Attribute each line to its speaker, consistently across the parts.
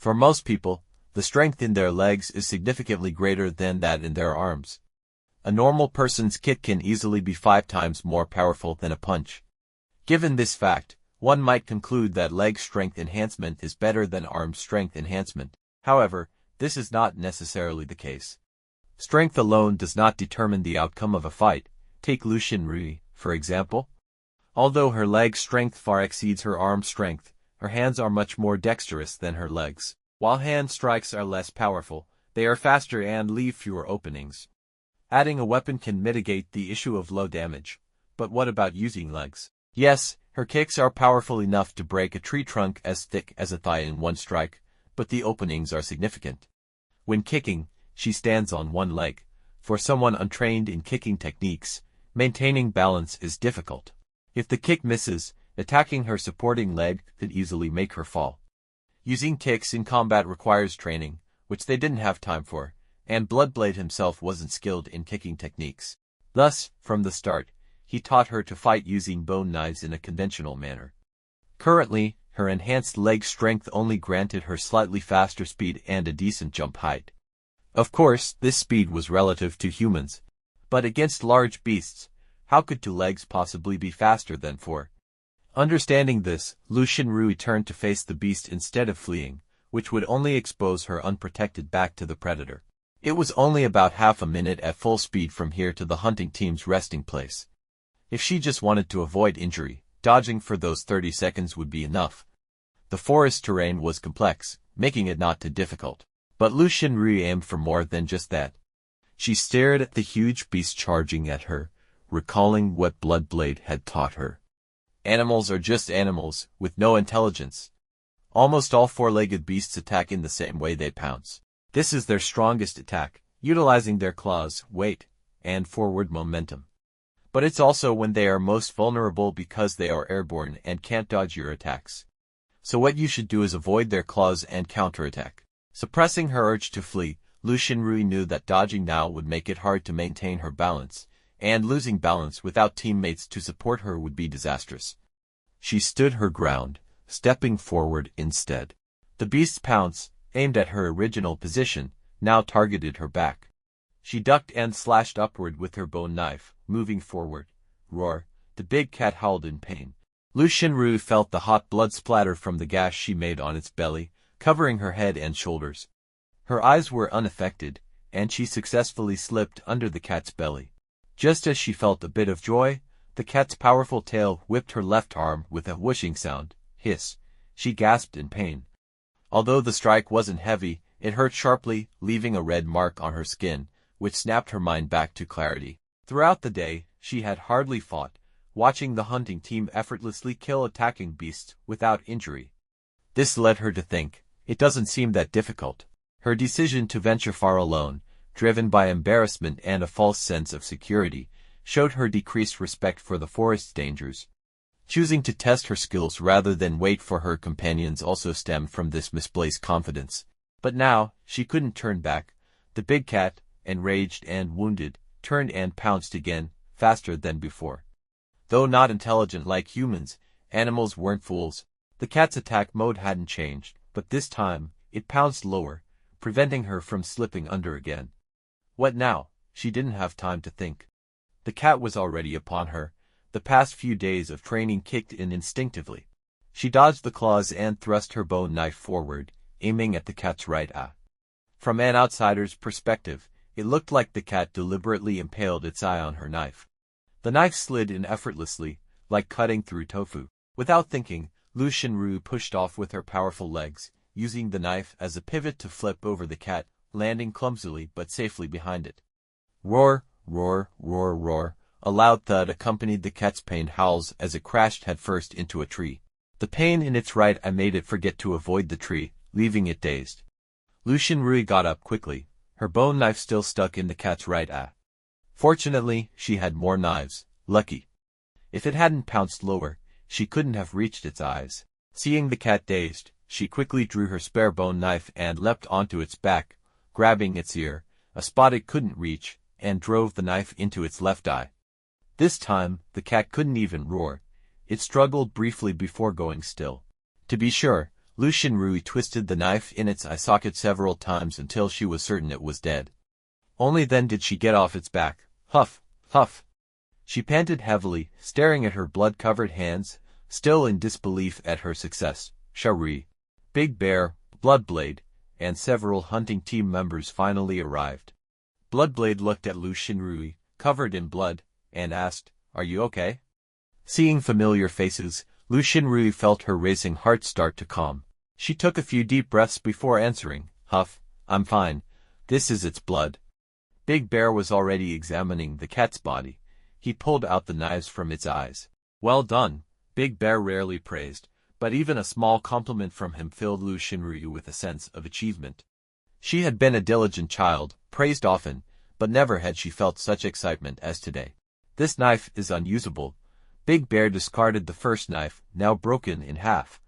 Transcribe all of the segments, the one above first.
Speaker 1: For most people, the strength in their legs is significantly greater than that in their arms. A normal person's kick can easily be 5 times more powerful than a punch. Given this fact, one might conclude that leg strength enhancement is better than arm strength enhancement. However, this is not necessarily the case. Strength alone does not determine the outcome of a fight. Take Lu Xinrui, for example. Although her leg strength far exceeds her arm strength, her hands are much more dexterous than her legs. While hand strikes are less powerful, they are faster and leave fewer openings. Adding a weapon can mitigate the issue of low damage. But what about using legs? Yes, her kicks are powerful enough to break a tree trunk as thick as a thigh in one strike, but the openings are significant. When kicking, she stands on one leg. For someone untrained in kicking techniques, maintaining balance is difficult. If the kick misses, attacking her supporting leg could easily make her fall. Using kicks in combat requires training, which they didn't have time for, and Bloodblade himself wasn't skilled in kicking techniques. Thus, from the start, he taught her to fight using bone knives in a conventional manner. Currently, her enhanced leg strength only granted her slightly faster speed and a decent jump height. Of course, this speed was relative to humans. But against large beasts, how could 2 legs possibly be faster than 4? Understanding this, Lu Xinrui turned to face the beast instead of fleeing, which would only expose her unprotected back to the predator. It was only about half a minute at full speed from here to the hunting team's resting place. If she just wanted to avoid injury, dodging for those 30 seconds would be enough. The forest terrain was complex, making it not too difficult. But Lu Xinrui aimed for more than just that. She stared at the huge beast charging at her, recalling what Bloodblade had taught her. Animals are just animals, with no intelligence. Almost all 4-legged beasts attack in the same way they pounce. This is their strongest attack, utilizing their claws, weight, and forward momentum. But it's also when they are most vulnerable because they are airborne and can't dodge your attacks. So what you should do is avoid their claws and counterattack. Suppressing her urge to flee, Lu Xinrui knew that dodging now would make it hard to maintain her balance, and losing balance without teammates to support her would be disastrous. She stood her ground, stepping forward instead. The beast's pounce, aimed at her original position, now targeted her back. She ducked and slashed upward with her bone knife, moving forward. Roar! The big cat howled in pain. Lu Xinrui felt the hot blood splatter from the gash she made on its belly, covering her head and shoulders. Her eyes were unaffected, and she successfully slipped under the cat's belly. Just as she felt a bit of joy, the cat's powerful tail whipped her left arm with a whooshing sound. Hiss! She gasped in pain. Although the strike wasn't heavy, it hurt sharply, leaving a red mark on her skin, which snapped her mind back to clarity. Throughout the day, she had hardly fought, watching the hunting team effortlessly kill attacking beasts without injury. This led her to think, it doesn't seem that difficult. Her decision to venture far alone, driven by embarrassment and a false sense of security, showed her decreased respect for the forest's dangers. Choosing to test her skills rather than wait for her companions also stemmed from this misplaced confidence. But now, she couldn't turn back. The big cat, enraged and wounded, turned and pounced again, faster than before. Though not intelligent like humans, animals weren't fools. The cat's attack mode hadn't changed, but this time, it pounced lower, preventing her from slipping under again. What now? She didn't have time to think. The cat was already upon her. The past few days of training kicked in instinctively. She dodged the claws and thrust her bone knife forward, aiming at the cat's right eye. From an outsider's perspective, it looked like the cat deliberately impaled its eye on her knife. The knife slid in effortlessly, like cutting through tofu. Without thinking, Lu Xinrui pushed off with her powerful legs, using the knife as a pivot to flip over the cat, landing clumsily but safely behind it. Roar, roar, roar, roar. A loud thud accompanied the cat's pained howls as it crashed headfirst into a tree. The pain in its right eye made it forget to avoid the tree, leaving it dazed. Lu Xinrui got up quickly, her bone knife still stuck in the cat's right eye. Fortunately, she had more knives. Lucky. If it hadn't pounced lower, she couldn't have reached its eyes. Seeing the cat dazed, she quickly drew her spare bone knife and leapt onto its back, grabbing its ear, a spot it couldn't reach, and drove the knife into its left eye. This time, the cat couldn't even roar. It struggled briefly before going still. To be sure, Lu Xinrui twisted the knife in its eye socket several times until she was certain it was dead. Only then did she get off its back. Huff, huff. She panted heavily, staring at her blood-covered hands, still in disbelief at her success. Shari, Big Bear, Bloodblade, and several hunting team members finally arrived. Bloodblade looked at Lu Xinrui, covered in blood, and asked, "Are you okay?" Seeing familiar faces, Lu Xinrui felt her racing heart start to calm. She took a few deep breaths before answering, "Huff, I'm fine. This is its blood." Big Bear was already examining the cat's body. He pulled out the knives from its eyes. "Well done," Big Bear rarely praised, but even a small compliment from him filled Lu Xinrui with a sense of achievement. She had been a diligent child, praised often, but never had she felt such excitement as today. "This knife is unusable." Big Bear discarded the first knife, now broken in half.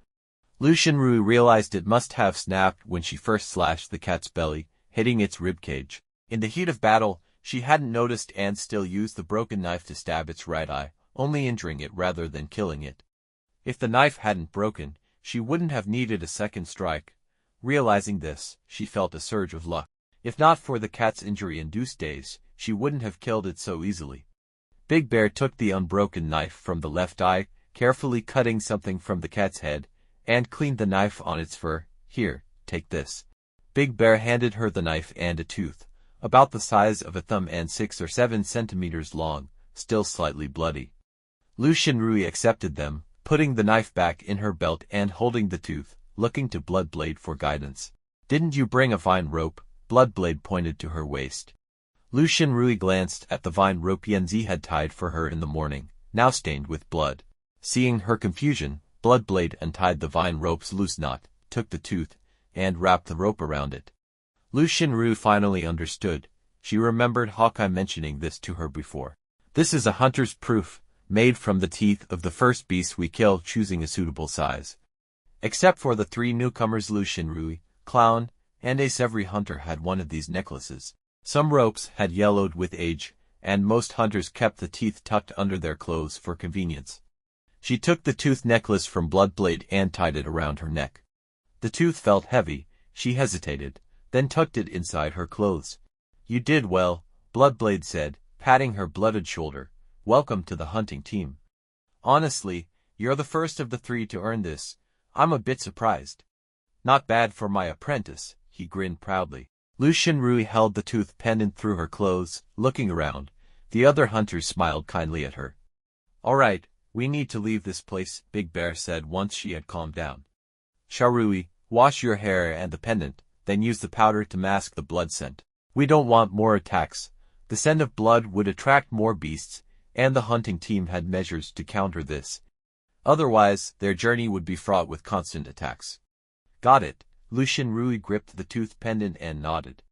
Speaker 1: Lu Xinrui realized it must have snapped when she first slashed the cat's belly, hitting its ribcage. In the heat of battle, she hadn't noticed and still used the broken knife to stab its right eye, only injuring it rather than killing it. If the knife hadn't broken, she wouldn't have needed a second strike. Realizing this, she felt a surge of luck. If not for the cat's injury-induced daze, she wouldn't have killed it so easily. Big Bear took the unbroken knife from the left eye, carefully cutting something from the cat's head, and cleaned the knife on its fur. "Here, take this." Big Bear handed her the knife and a tooth, about the size of a thumb and 6 or 7 centimeters long, still slightly bloody. Lu Xinrui accepted them, putting the knife back in her belt and holding the tooth, looking to Bloodblade for guidance. "Didn't you bring a vine rope?" Bloodblade pointed to her waist. Lu Xinrui glanced at the vine rope Yanzi had tied for her in the morning, now stained with blood. Seeing her confusion, Bloodblade untied the vine rope's loose knot, took the tooth, and wrapped the rope around it. Lu Xinrui finally understood. She remembered Hawkeye mentioning this to her before. "This is a hunter's proof, made from the teeth of the first beast we kill, choosing a suitable size." Except for the 3 newcomers, Lu Xinrui, Clown, and Ace, every hunter had one of these necklaces. Some ropes had yellowed with age, and most hunters kept the teeth tucked under their clothes for convenience. She took the tooth necklace from Bloodblade and tied it around her neck. The tooth felt heavy. She hesitated, then tucked it inside her clothes. "You did well," Bloodblade said, patting her blooded shoulder. "Welcome to the hunting team. Honestly, you're the first of the 3 to earn this. I'm a bit surprised." "Not bad for my apprentice," he grinned proudly. Lu Xinrui held the tooth pendant through her clothes, looking around. The other hunters smiled kindly at her. "All right, we need to leave this place," Big Bear said once she had calmed down. "Sharui, wash your hair and the pendant, then use the powder to mask the blood scent. We don't want more attacks. The scent of blood would attract more beasts, and the hunting team had measures to counter this. Otherwise, their journey would be fraught with constant attacks." "Got it." Lu Xinrui gripped the tooth pendant and nodded.